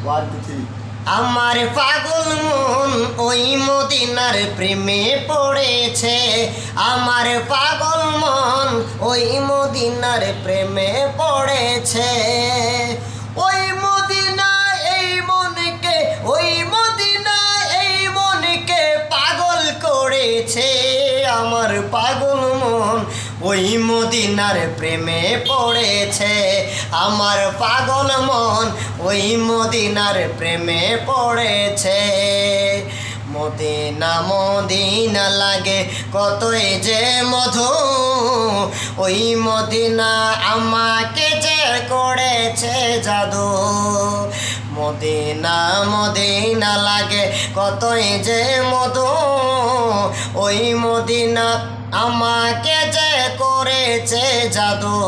1 2 3 আমার পাগল মন ওই মদিনার প্রেমে পড়েছে। আমার পাগল মন ওই মদিনার প্রেমে পড়েছে। ওই মদিনা এই মনকে, ওই মদিনা এই মনকে পাগল করেছে। আমার পাগল মন ওই মদিনার প্রেমে পড়েছে। আমার পাগল মন ওই মদিনার প্রেমে পড়েছে। মদিনা মদিনা লাগে কতই যে মধু, ওই মদিনা আমাকে যে করেছে জাদু। মদিনা মদিনা লাগে কতই যে মধু, ওই মদিনা আমাকে যে করেছে জাদু।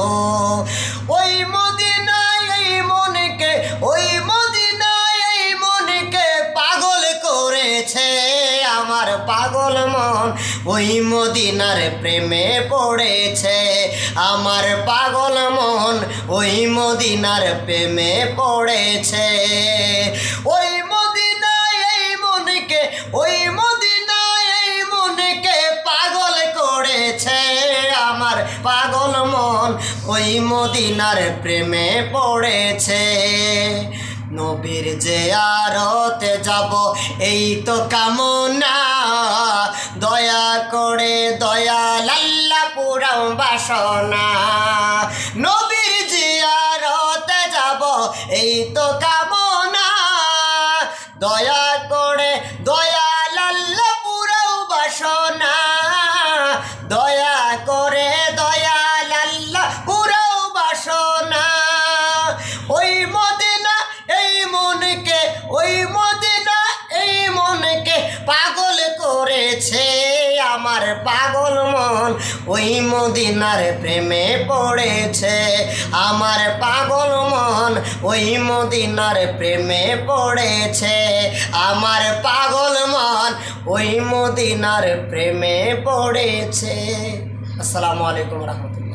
ওই মদিনায় এই মনকে, ওই মদিনায় এই মনকে পাগল করেছে। আমার পাগল মন ওই মদিনার প্রেমে পড়েছে। আমার পাগল মন ওই মদিনার প্রেমে পড়েছে। ওই মদিনায় এই মনকে, ওই মদিনায় এই মনকে পাগল করেছে। আমার পাগল মন ওই মদিনার প্রেমে পড়েছে। নবীর জিয়ারতে যাব এই তো কামনা, দয়া করে দয়াল আল্লাহ পুরাও বাসনা। নবীর জিয়ারতে যাব এই তো কামনা, দয়া করে দয়াল আল্লাহ পুরাও বাসনা। দয়া করে দয়াল আল্লাহ পুরাও বাসনা। ওই মদিনা এই মনকে, ওই মদিনা এই মনকে পাগল করেছে। আমার পাগল মন ওই মদিনার প্রেমে পড়েছে। আমার পাগল মন ওই মদিনার প্রেমে পড়েছে। আমার পাগল মন ওই মদিনার প্রেমে পড়েছে। আসসালামু আলাইকুম রহমতুল্লাহ।